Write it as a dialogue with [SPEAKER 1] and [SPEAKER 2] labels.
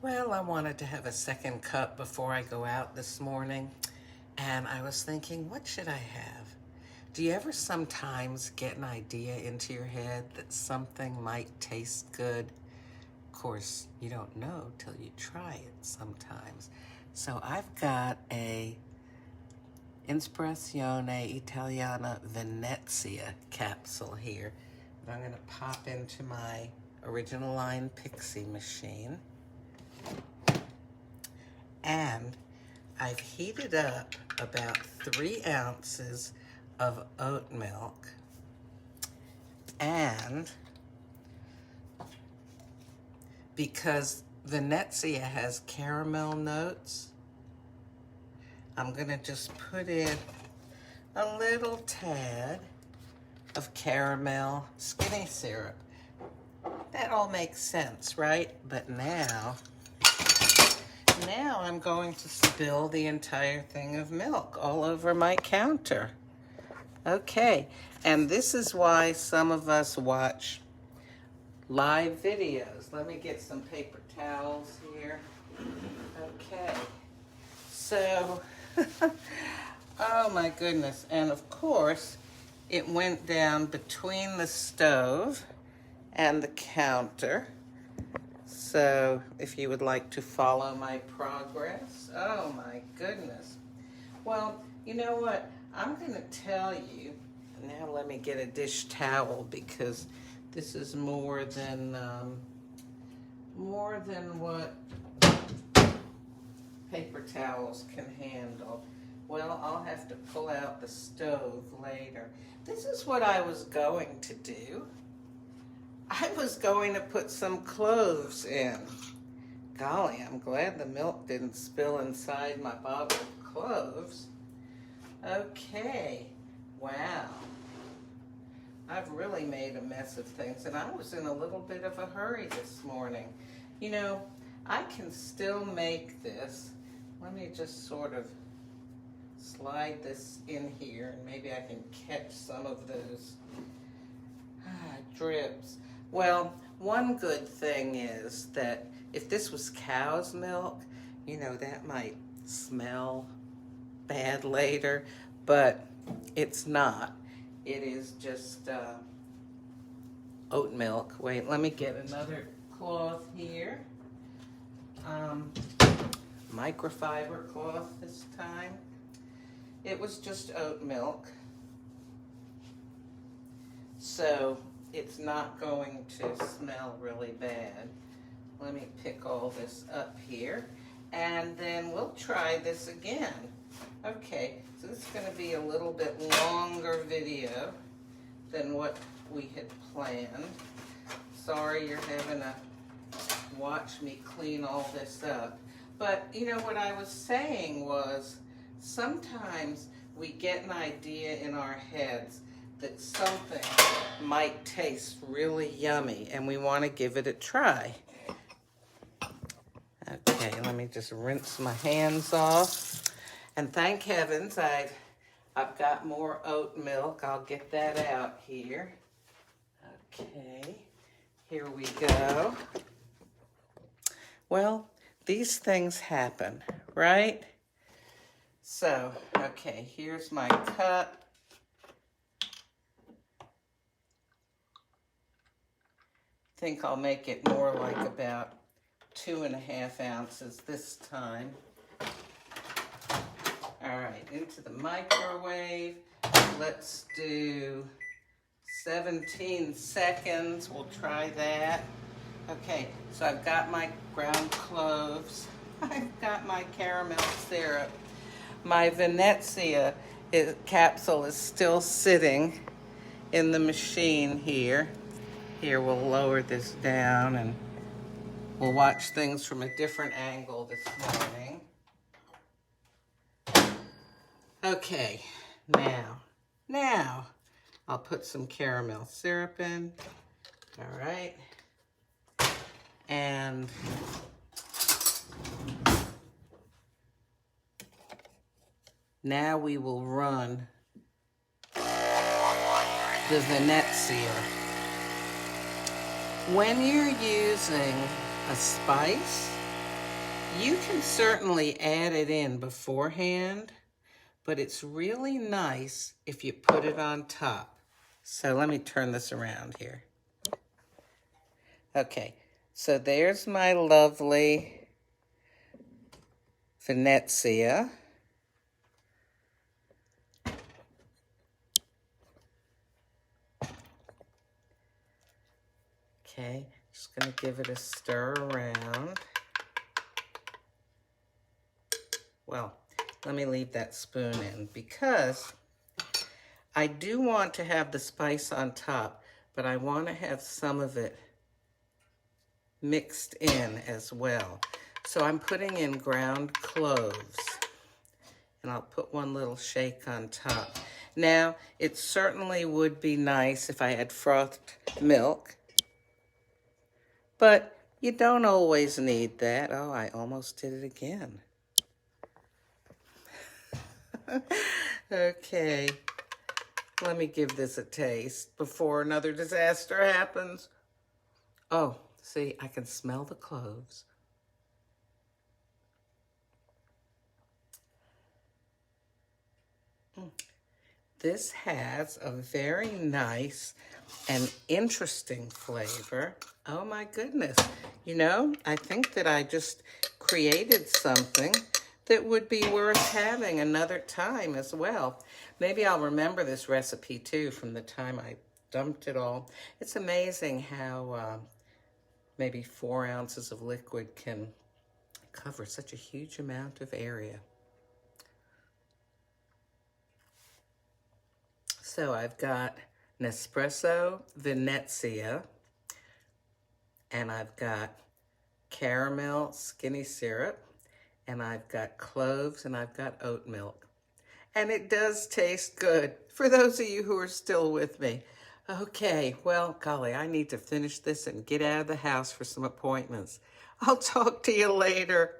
[SPEAKER 1] Well, I wanted to have a second cup before I go out this morning, and I was thinking, what should I have? Do you ever sometimes get an idea into your head that something might taste good? Of course, you don't know till you try it sometimes. So I've got a Inspirazione Italiana Venezia capsule here that I'm going to pop into my original line Pixie machine. And I've heated up about 3 ounces of oat milk, and because Venezia has caramel notes, I'm gonna just put in a little tad of caramel skinny syrup. That all makes sense, right? But now I'm going to spill the entire thing of milk all over my counter. Okay, and this is why some of us watch live videos. Let me get some paper towels here. Okay, so, oh my goodness. And of course, it went down between the stove and the counter. So if you would like to follow my progress, oh my goodness. Well, you know what? I'm going to tell you, now let me get a dish towel because this is more than what paper towels can handle. Well, I'll have to pull out the stove later. This is what I was going to do. I was going to put some cloves in. Golly, I'm glad the milk didn't spill inside my bottle of cloves. Okay, wow. I've really made a mess of things, and I was in a little bit of a hurry this morning. You know, I can still make this. Let me just sort of slide this in here, and maybe I can catch some of those drips. Well, one good thing is that if this was cow's milk, you know, that might smell bad later, but it's not. It is just oat milk. Wait, let me get another cloth here. Microfiber cloth this time. It was just oat milk. So it's not going to smell really bad. Let me pick all this up here, and then we'll try this again. Okay, so this is going to be a little bit longer video than what we had planned. Sorry you're having to watch me clean all this up. But you know what I was saying was, sometimes we get an idea in our heads that something might taste really yummy and we want to give it a try. Okay, let me just rinse my hands off. And thank heavens I've got more oat milk. I'll get that out here. Okay, here we go. Well, these things happen, right? So, okay, here's my cup. I think I'll make it more like about 2.5 ounces this time. All right, into the microwave. Let's do 17 seconds. We'll try that. Okay, so I've got my ground cloves. I've got my caramel syrup. My Venezia capsule is still sitting in the machine here. Here, we'll lower this down and we'll watch things from a different angle this morning. Okay, now I'll put some caramel syrup in. All right. And now we will run the Venezia. When you're using a spice, You can certainly add it in beforehand, but it's really nice if you put it on top. So let me turn this around here. Okay, so there's my lovely Venezia. Okay, just gonna give it a stir around. Well, let me leave that spoon in because I do want to have the spice on top, but I want to have some of it mixed in as well. So I'm putting in ground cloves, and I'll put one little shake on top. Now, it certainly would be nice if I had frothed milk, but you don't always need that. Oh, I almost did it again. Okay, let me give this a taste before another disaster happens. Oh, see, I can smell the cloves. This has a very nice and interesting flavor. Oh my goodness. You know, I think that I just created something that would be worth having another time as well. Maybe I'll remember this recipe too from the time I dumped it all. It's amazing how maybe 4 ounces of liquid can cover such a huge amount of area. So I've got Nespresso Venezia, and I've got caramel skinny syrup, and I've got cloves, and I've got oat milk. And it does taste good, for those of you who are still with me. Okay, well, golly, I need to finish this and get out of the house for some appointments. I'll talk to you later.